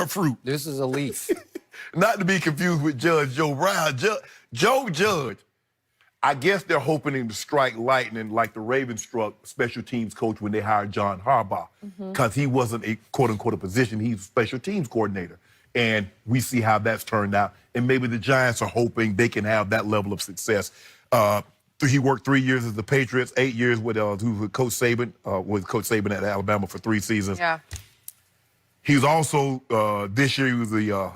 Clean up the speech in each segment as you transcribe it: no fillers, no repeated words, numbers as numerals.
bear fruit. This is a leaf. Not to be confused with Judge Joe Brown. Joe Judge, I guess they're hoping him to strike lightning like the Ravens struck special teams coach when they hired John Harbaugh, because he wasn't a quote-unquote a position. He's a special teams coordinator. And we see how that's turned out. And maybe the Giants are hoping they can have that level of success. He worked 3 years as the Patriots, 8 years with Coach Saban, at Alabama for 3 seasons. Yeah. He's also, this year, he was the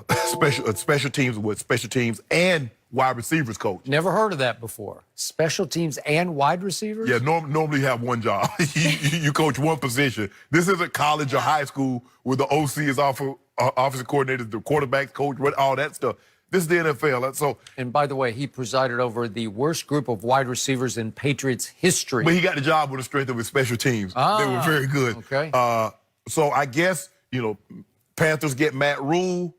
special teams and wide receivers coach. Never heard of that before. Special teams and wide receivers? Yeah, normally you have one job. you coach one position. This isn't college or high school where the OC is offensive coordinator, the quarterback coach, all that stuff. This is the NFL. So, and by the way, he presided over the worst group of wide receivers in Patriots history. But he got the job with the strength of his special teams. They were very good. Okay. So I guess, Panthers get Matt Rule.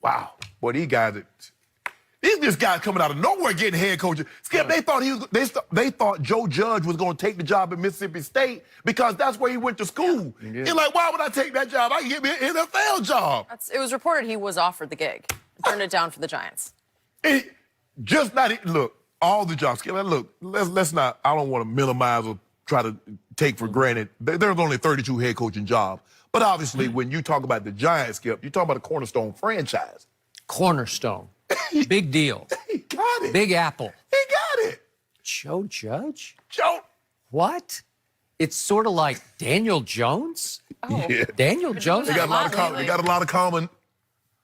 Wow. Boy, these just guys coming out of nowhere getting head coaches. Skip, they thought Joe Judge was going to take the job at Mississippi State because that's where he went to school. Yeah, He's like, why would I take that job? I can get me an NFL job. It was reported he was offered the gig. Turned it down for the Giants. Look, all the jobs. Skip, look, let's not, I don't want to minimize or try to take for granted. There's only 32 head coaching jobs. But obviously, when you talk about the Giants, Skip, you talk about a cornerstone franchise. Cornerstone. Big deal. He got it. Big Apple. He got it. Joe Judge? Joe. What? It's sort of like Daniel Jones? Oh. Yeah. Daniel Jones? They got a lot of common.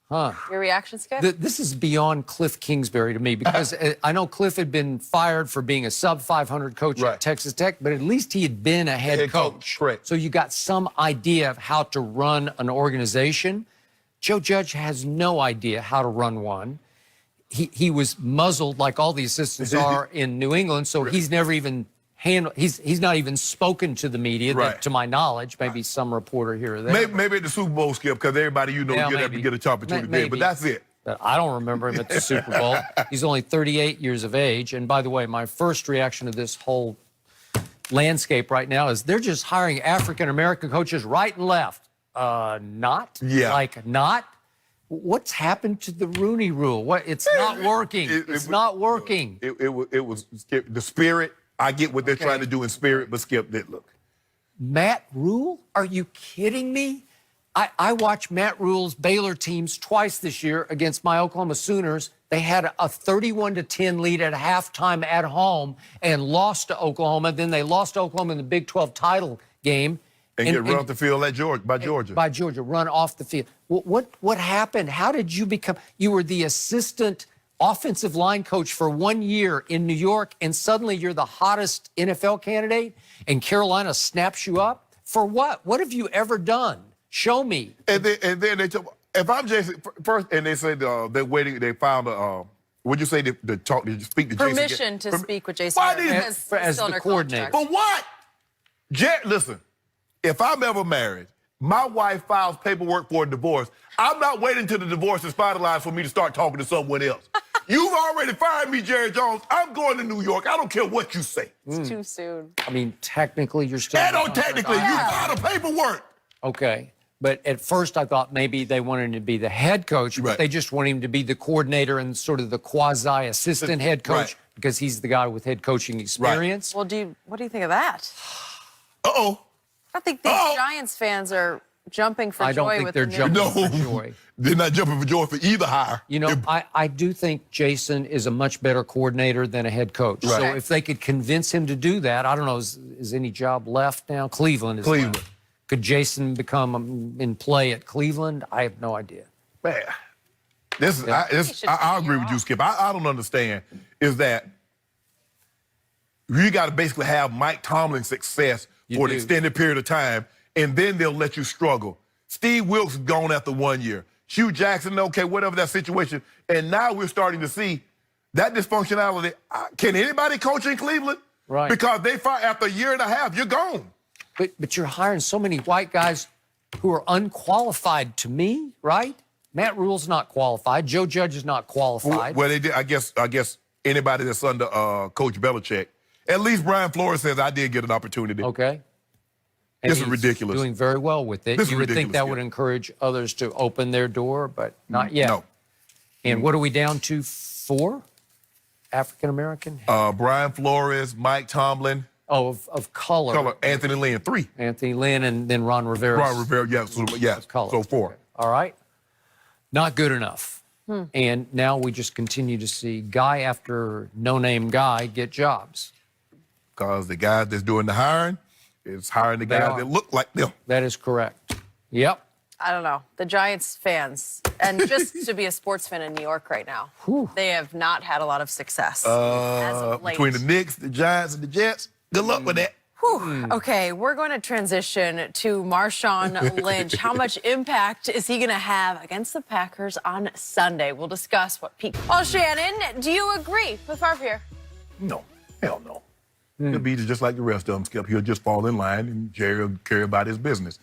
Huh. Your reaction, Skip? This is beyond Cliff Kingsbury to me, because I know Cliff had been fired for being a sub-500 coach at Texas Tech, but at least he had been a head coach. Correct. So you got some idea of how to run an organization. Joe Judge has no idea how to run one. He was muzzled like all the assistants are in New England, so he's never even he's not even spoken to the media, to my knowledge. Maybe some reporter here or there. Maybe at the Super Bowl, Skip, because everybody get a opportunity there, but that's it. But I don't remember him at the Super Bowl. He's only 38 years of age. And by the way, my first reaction to this whole landscape right now is they're just hiring African-American coaches right and left. Not? Yeah. Like, not? What's happened to the Rooney Rule? It's not working. It's not working. It was the spirit. I get what they're trying to do in spirit, but Skip, look. Matt Rule? Are you kidding me? I watched Matt Rule's Baylor teams twice this year against my Oklahoma Sooners. They had a 31-10 lead at halftime at home and lost to Oklahoma. Then they lost to Oklahoma in the Big 12 title game. And get run off the field by Georgia. By Georgia, run off the field. What happened? How did you become? You were the assistant offensive line coach for 1 year in New York, and suddenly you're the hottest NFL candidate, and Carolina snaps you up? For what? What have you ever done? Show me. And then they told, if I'm Jason, first, and they said they're waiting, they found what'd you say to speak to Jason? Permission to speak with Jason. Why did as the coordinator? But what? Listen, if I'm ever married, my wife files paperwork for a divorce, I'm not waiting till the divorce is finalized for me to start talking to someone else. You've already fired me, Jerry Jones. I'm going to New York. I don't care what you say. It's too soon. I mean, technically, you're still... Technically, you filed the paperwork. Okay. But at first, I thought maybe they wanted him to be the head coach, but they just want him to be the coordinator and sort of the quasi-assistant head coach because he's the guy with head coaching experience. Well, what do you think of that? Uh-oh. I don't think these Giants fans are jumping for joy. I don't think they're jumping for joy. They're not jumping for joy for either hire. You know, I do think Jason is a much better coordinator than a head coach. So if they could convince him to do that, I don't know, is any job left now? Cleveland is left. Could Jason become in play at Cleveland? I have no idea. Man, I agree with you, Skip. I don't understand is that you got to basically have Mike Tomlin's success for an extended period of time, and then they'll let you struggle. Steve Wilkes is gone after 1 year. Hugh Jackson, okay, whatever that situation. And now we're starting to see that dysfunctionality. Can anybody coach in Cleveland? Right. Because they fire after a year and a half, you're gone. But you're hiring so many white guys who are unqualified to me, right? Matt Rule's not qualified. Joe Judge is not qualified. Well, they did. I guess anybody that's under Coach Belichick. At least Brian Flores says I did get an opportunity. Okay. And This is he's ridiculous. doing very well with it. This is You would think ridiculous, that yeah. would encourage others to open their door, but not yet. No. And what are we down to? 4 African-American? Brian Flores, Mike Tomlin, of color. Anthony Lynn, 3. Anthony Lynn and then Ron Rivera. Ron Rivera, yes, Color. so 4. All right. Not good enough. And now we just continue to see guy after no-name guy get jobs. Because the guy that's doing the hiring is hiring the guys are. that look like them. That is correct. Yep. I don't know. The Giants fans, and just to be a sports fan in New York right now, they have not had a lot of success. as of late. Between the Knicks, the Giants, and the Jets, good luck with that. Whew. Okay, we're going to transition to Marshawn Lynch. How much impact is he going to have against the Packers on Sunday? We'll discuss what peak. Well, Shannon, do you agree with Favre? No, hell no. He'll be just like the rest of them, Skip. He'll just fall in line, and Jerry will care about his business.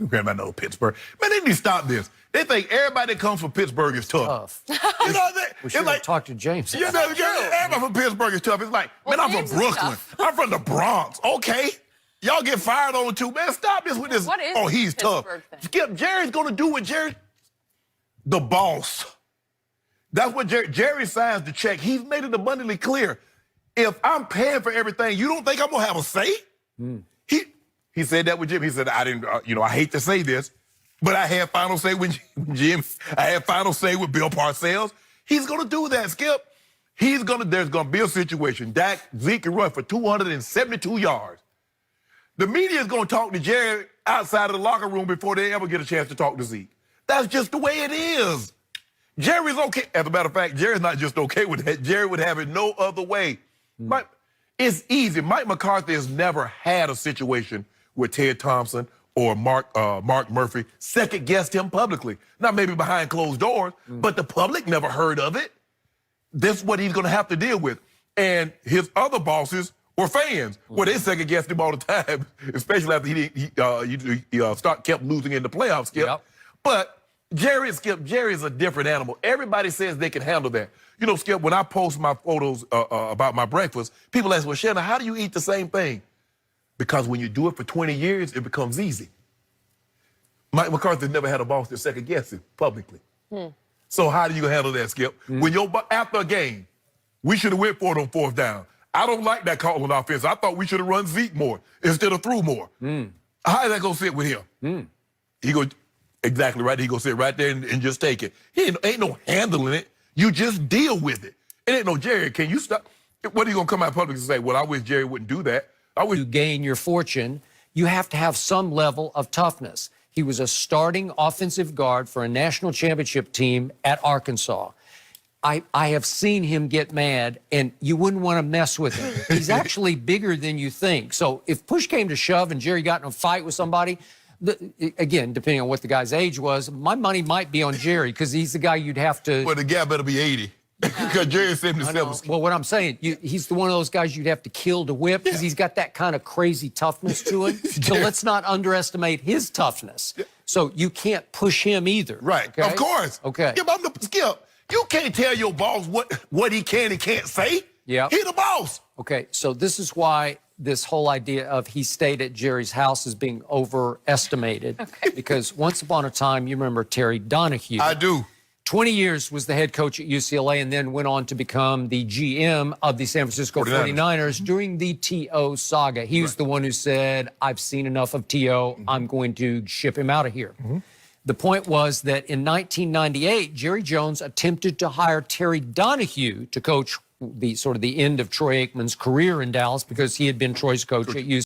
Grab no Pittsburgh. Man, they need to stop this. They think everybody that comes from Pittsburgh is tough. You know what I'm saying? We should have talked to James. You know, everybody from Pittsburgh is tough. It's like, Well, man, I'm James from is Brooklyn. tough. I'm from the Bronx. Okay. Y'all get fired on it too. Man, stop this with this. What is oh, he's the tough. Pittsburgh thing? Skip, Jerry's going to do what Jerry, the boss. That's what Jerry signs the check. He's made it abundantly clear. If I'm paying for everything, you don't think I'm going to have a say? He said that with Jim. He said, I didn't, I hate to say this, but I had final say with Jim. I had final say with Bill Parcells. He's going to do that, Skip. There's going to be a situation. Zeke can run for 272 yards. The media is going to talk to Jerry outside of the locker room before they ever get a chance to talk to Zeke. That's just the way it is. Jerry's okay. As a matter of fact, Jerry's not just okay with that. Jerry would have it no other way. It's easy. Mike McCarthy has never had a situation where Ted Thompson or Mark Murphy second-guessed him publicly. Not maybe behind closed doors, but the public never heard of it. That's what he's going to have to deal with. And his other bosses were fans, where they second-guessed him all the time, especially after he kept losing in the playoffs, Skip. Yep. But Jerry's a different animal. Everybody says they can handle that. You know, Skip, when I post my photos about my breakfast, people ask, well, Shannon, how do you eat the same thing? Because when you do it for 20 years, it becomes easy. Mike McCarthy never had a boss that second-guessed him publicly. So how do you handle that, Skip? When after a game, we should have went for it on 4th down. I don't like that call on offense. I thought we should have run Zeke more instead of threw more. How is that going to sit with him? He go, exactly right. He going to sit right there and just take it. He ain't no handling it. You just deal with it. It ain't no, Jerry, can you stop? What are you going to come out public and say, well, I wish Jerry wouldn't do that? To gain your fortune, you have to have some level of toughness. He was a starting offensive guard for a national championship team at Arkansas. I have seen him get mad, and you wouldn't want to mess with him. He's actually bigger than you think. So if push came to shove and Jerry got in a fight with somebody, again, depending on what the guy's age was, my money might be on Jerry because he's the guy you'd have to. Well, the guy better be 80. Because Jerry's 77. Well, what I'm saying, he's the one of those guys you'd have to kill to whip because he's got that kind of crazy toughness to him. So let's not underestimate his toughness. So you can't push him either. Right, okay? of course. Okay. Skip, you can't tell your boss what he can and can't say. Yep. He the boss. Okay, so this is why this whole idea of he stayed at Jerry's house is being overestimated. Okay. Because once upon a time, you remember Terry Donahue. I do. 20 years was the head coach at UCLA and then went on to become the GM of the San Francisco 49ers during the T.O. saga. He was the one who said, I've seen enough of T.O. I'm going to ship him out of here. The point was that in 1998, Jerry Jones attempted to hire Terry Donahue to coach the end of Troy Aikman's career in Dallas because he had been Troy's coach at UCLA.